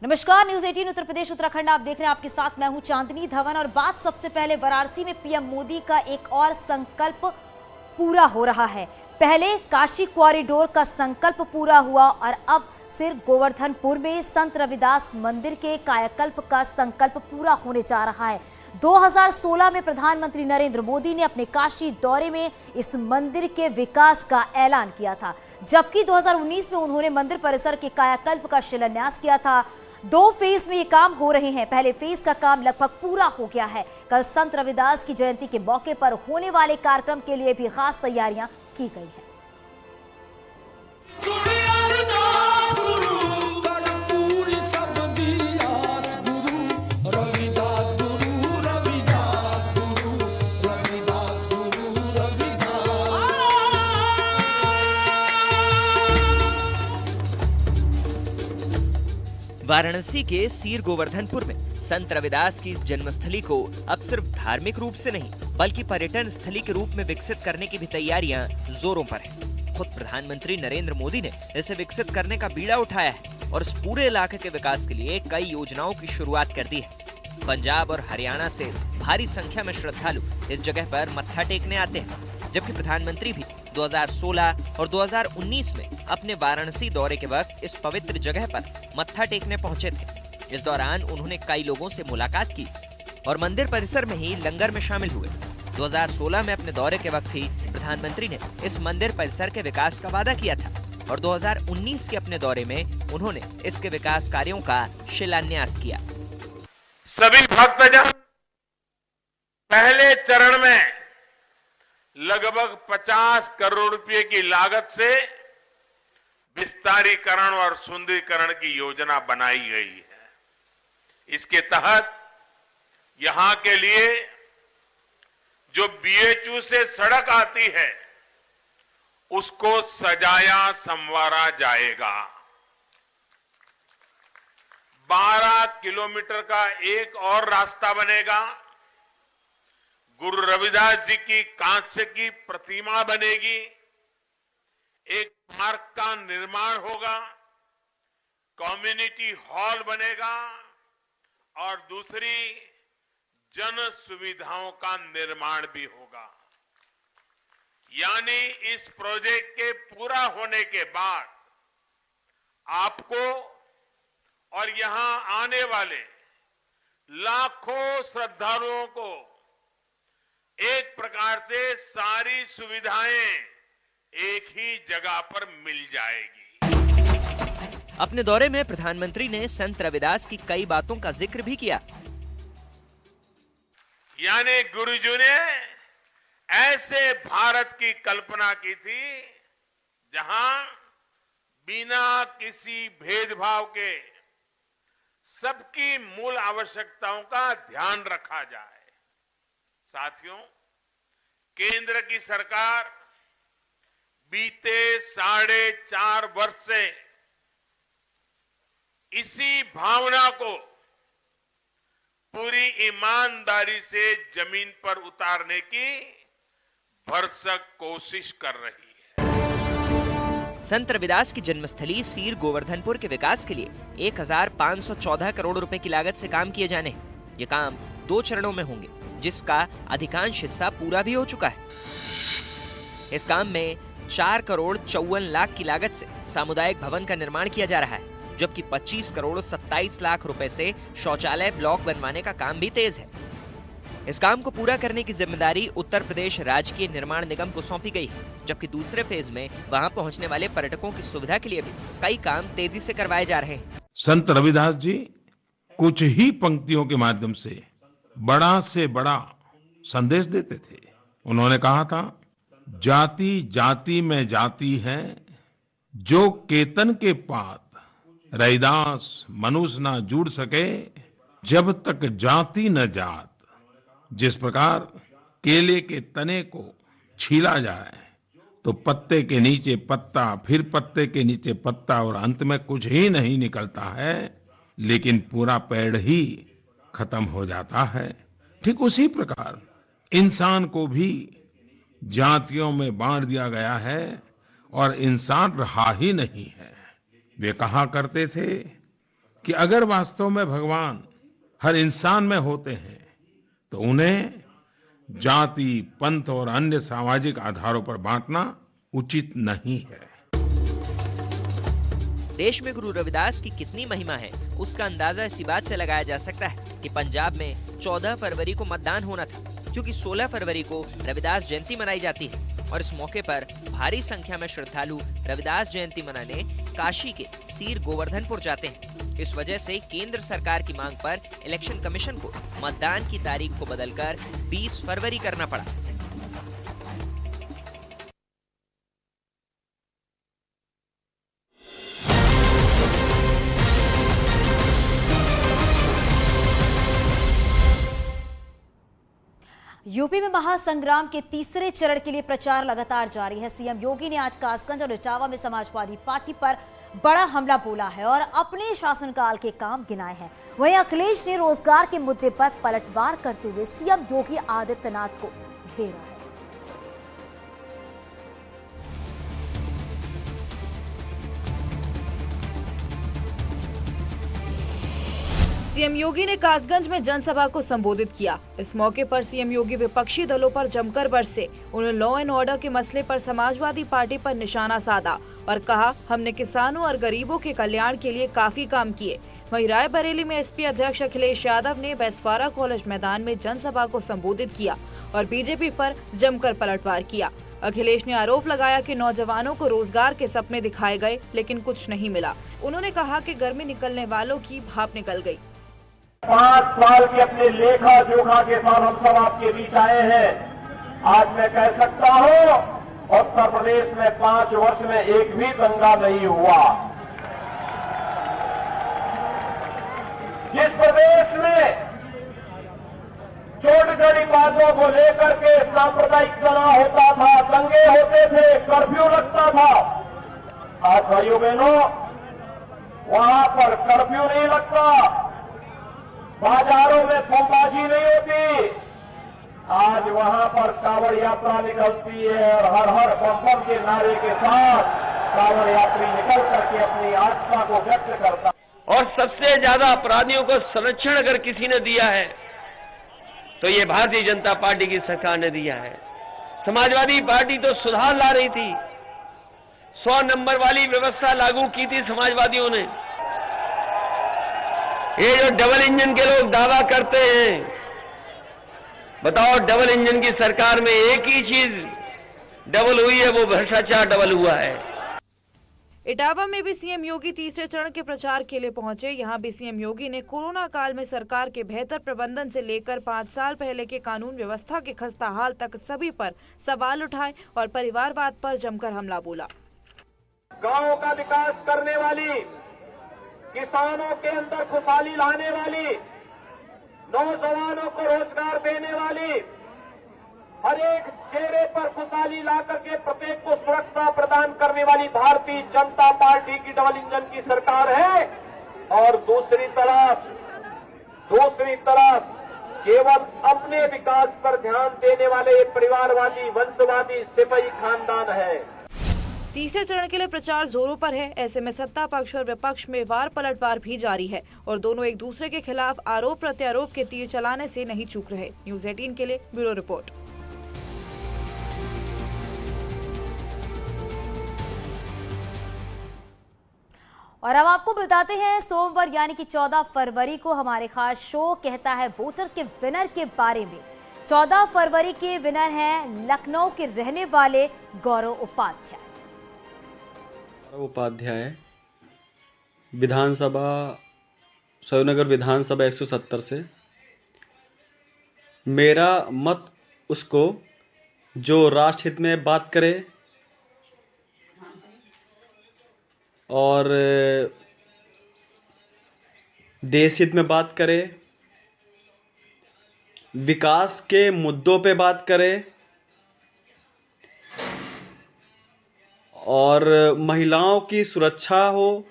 नमस्कार, न्यूज 18 उत्तर प्रदेश उत्तराखंड आप देख रहे हैं। आपके साथ मैं हूं चांदनी धवन। और बात सबसे पहले वाराणसी में पीएम मोदी का एक और संकल्प पूरा हो रहा है। पहले काशी कॉरिडोर का संकल्प पूरा हुआ और अब सिर गोवर्धनपुर में संत रविदास मंदिर के कायाकल्प का संकल्प पूरा होने जा रहा है। 2016 में प्रधानमंत्री नरेंद्र मोदी ने अपने काशी दौरे में इस मंदिर के विकास का ऐलान किया था, जबकि 2019 में उन्होंने मंदिर परिसर के कायाकल्प का शिलान्यास किया था। 2 फेज में ये काम हो रहे हैं। पहले फेज का काम लगभग पूरा हो गया है। कल संत रविदास की जयंती के मौके पर होने वाले कार्यक्रम के लिए भी खास तैयारियां की गई हैं। वाराणसी के सीर गोवर्धनपुर में संत रविदास की इस जन्मस्थली को अब सिर्फ धार्मिक रूप से नहीं बल्कि पर्यटन स्थली के रूप में विकसित करने की भी तैयारियां जोरों पर हैं। खुद प्रधानमंत्री नरेंद्र मोदी ने इसे विकसित करने का बीड़ा उठाया है और इस पूरे इलाके के विकास के लिए कई योजनाओं की शुरुआत कर दी है। पंजाब और हरियाणा से भारी संख्या में श्रद्धालु इस जगह पर मत्था टेकने आते हैं, जबकि प्रधानमंत्री भी 2016 और 2019 में अपने वाराणसी दौरे के वक्त इस पवित्र जगह पर मत्था टेकने पहुंचे थे। इस दौरान उन्होंने कई लोगों से मुलाकात की और मंदिर परिसर में ही लंगर में शामिल हुए। 2016 में अपने दौरे के वक्त ही प्रधानमंत्री ने इस मंदिर परिसर के विकास का वादा किया था और 2019 के अपने दौरे में उन्होंने इसके विकास कार्यों का शिलान्यास किया। सभी भक्तजन पहले चरण में लगभग 50 करोड़ रुपए की लागत से विस्तारीकरण और सुंदरीकरण की योजना बनाई गई है। इसके तहत यहां के लिए जो बीएचयू से सड़क आती है उसको सजाया संवारा जाएगा। 12 किलोमीटर का एक और रास्ता बनेगा। गुरु रविदास जी की कांस्य की प्रतिमा बनेगी। एक पार्क का निर्माण होगा, कम्युनिटी हॉल बनेगा और दूसरी जन सुविधाओं का निर्माण भी होगा। यानी इस प्रोजेक्ट के पूरा होने के बाद आपको और यहां आने वाले लाखों श्रद्धालुओं को एक प्रकार से सारी सुविधाएं एक ही जगह पर मिल जाएगी। अपने दौरे में प्रधानमंत्री ने संत रविदास की कई बातों का जिक्र भी किया। यानी गुरुजी ने ऐसे भारत की कल्पना की थी जहां बिना किसी भेदभाव के सबकी मूल आवश्यकताओं का ध्यान रखा जाए। साथियों, केंद्र की सरकार बीते 4.5 वर्ष से इसी भावना को पूरी ईमानदारी से जमीन पर उतारने की भरसक कोशिश कर रही है। संत रविदास की जन्मस्थली सीर गोवर्धनपुर के विकास के लिए 1514 करोड़ रुपए की लागत से काम किए जाने हैं। ये काम 2 चरणों में होंगे, जिसका अधिकांश हिस्सा पूरा भी हो चुका है। इस काम में 4 करोड़ 54 लाख की लागत से सामुदायिक भवन का निर्माण किया जा रहा है, जबकि 25 करोड़ 27 लाख रुपए से शौचालय ब्लॉक बनवाने का काम भी तेज है। इस काम को पूरा करने की जिम्मेदारी उत्तर प्रदेश राजकीय निर्माण निगम को सौंपी गई है, जबकि दूसरे फेज में वहां पहुंचने वाले पर्यटकों की सुविधा के लिए भी कई काम तेजी से करवाए जा रहे हैं। संत रविदास जी कुछ ही पंक्तियों के माध्यम से बड़ा से बड़ा संदेश देते थे। उन्होंने कहा था, जाति जाति में जाति है, जो केतन के पात रैदास मनुष्य ना जुड़ सके, जब तक जाति न जात। जिस प्रकार केले के तने को छीला जाए तो पत्ते के नीचे पत्ता, फिर पत्ते के नीचे पत्ता और अंत में कुछ ही नहीं निकलता है, लेकिन पूरा पेड़ ही खत्म हो जाता है। ठीक उसी प्रकार इंसान को भी जातियों में बांट दिया गया है और इंसान रहा ही नहीं है। वे कहा करते थे कि अगर वास्तव में भगवान हर इंसान में होते हैं तो उन्हें जाति, पंथ और अन्य सामाजिक आधारों पर बांटना उचित नहीं है। देश में गुरु रविदास की कितनी महिमा है, उसका अंदाजा इसी बात से लगाया जा सकता है कि पंजाब में 14 फरवरी को मतदान होना था, क्योंकि 16 फरवरी को रविदास जयंती मनाई जाती है और इस मौके पर भारी संख्या में श्रद्धालु रविदास जयंती मनाने काशी के सीर गोवर्धनपुर जाते हैं। इस वजह से केंद्र सरकार की मांग पर इलेक्शन कमीशन को मतदान की तारीख को बदलकर 20 फरवरी करना पड़ा। यूपी में महासंग्राम के तीसरे चरण के लिए प्रचार लगातार जारी है। सीएम योगी ने आज कासगंज और इटावा में समाजवादी पार्टी पर बड़ा हमला बोला है और अपने शासनकाल के काम गिनाए हैं। वहीं अखिलेश ने रोजगार के मुद्दे पर पलटवार करते हुए सीएम योगी आदित्यनाथ को घेरा है। सीएम योगी ने कासगंज में जनसभा को संबोधित किया। इस मौके पर सीएम योगी विपक्षी दलों पर जमकर बरसे। उन्होंने लॉ एंड ऑर्डर के मसले पर समाजवादी पार्टी पर निशाना साधा और कहा, हमने किसानों और गरीबों के कल्याण के लिए काफी काम किए। वहीं रायबरेली में एसपी अध्यक्ष अखिलेश यादव ने बैसवारा कॉलेज मैदान में जनसभा को संबोधित किया और बीजेपी पर जमकर पलटवार किया। अखिलेश ने आरोप लगाया कि नौजवानों को रोजगार के सपने दिखाए गए, लेकिन कुछ नहीं मिला। उन्होंने कहा कि गर्मी निकलने वालों की भाप निकल गई। 5 साल के अपने लेखा जोखा के साथ हम सब आपके बीच आए हैं। आज मैं कह सकता हूं, उत्तर प्रदेश में 5 वर्ष में एक भी दंगा नहीं हुआ। जिस प्रदेश में छोटी छोटी बातों को लेकर के सांप्रदायिक तनाव होता था, दंगे होते थे, कर्फ्यू लगता था, आज भाइयों बहनों वहां पर कर्फ्यू नहीं लगता, बाजारों में बमबाजी नहीं होती। आज वहां पर कांवड़ यात्रा निकलती है और हर हर बम बम के नारे के साथ कांवड़ यात्री निकल करके अपनी आस्था को व्यक्त करता। और सबसे ज्यादा अपराधियों को संरक्षण अगर किसी ने दिया है तो ये भारतीय जनता पार्टी की सरकार ने दिया है। समाजवादी पार्टी तो सुधार ला रही थी, 100 नंबर वाली व्यवस्था लागू की थी समाजवादियों ने। ये जो डबल इंजन के लोग दावा करते हैं, बताओ डबल इंजन की सरकार में एक ही चीज डबल हुई है, वो भ्रष्टाचार डबल हुआ है। इटावा में भी सीएम योगी तीसरे चरण के प्रचार के लिए पहुंचे। यहां भी सीएम योगी ने कोरोना काल में सरकार के बेहतर प्रबंधन से लेकर 5 साल पहले के कानून व्यवस्था के खस्ताहाल तक सभी पर सवाल उठाए और परिवारवाद पर जमकर हमला बोला। गांव का विकास करने वाली, किसानों के अंदर खुशहाली लाने वाली, नौजवानों को रोजगार देने वाली, हर एक चेहरे पर खुशहाली ला करके प्रत्येक को सुरक्षा प्रदान करने वाली भारतीय जनता पार्टी की डबल इंजन की सरकार है। और दूसरी तरफ केवल अपने विकास पर ध्यान देने वाले परिवारवादी, वंशवादी सिपाही खानदान है। तीसरे चरण के लिए प्रचार जोरों पर है। ऐसे में सत्ता पक्ष और विपक्ष में वार पलटवार भी जारी है और दोनों एक दूसरे के खिलाफ आरोप प्रत्यारोप के तीर चलाने से नहीं चूक रहे। न्यूज़ 18 के लिए ब्यूरो रिपोर्ट। और अब आपको बताते हैं सोमवार यानी कि 14 फरवरी को हमारे खास शो कहता है वोटर के विनर के बारे में। 14 फरवरी के विनर हैं लखनऊ के रहने वाले गौरव उपाध्याय। विधानसभा श्रीनगर विधानसभा 170 से मेरा मत उसको जो राष्ट्र हित में बात करे और देश हित में बात करे, विकास के मुद्दों पे बात करे और महिलाओं की सुरक्षा हो,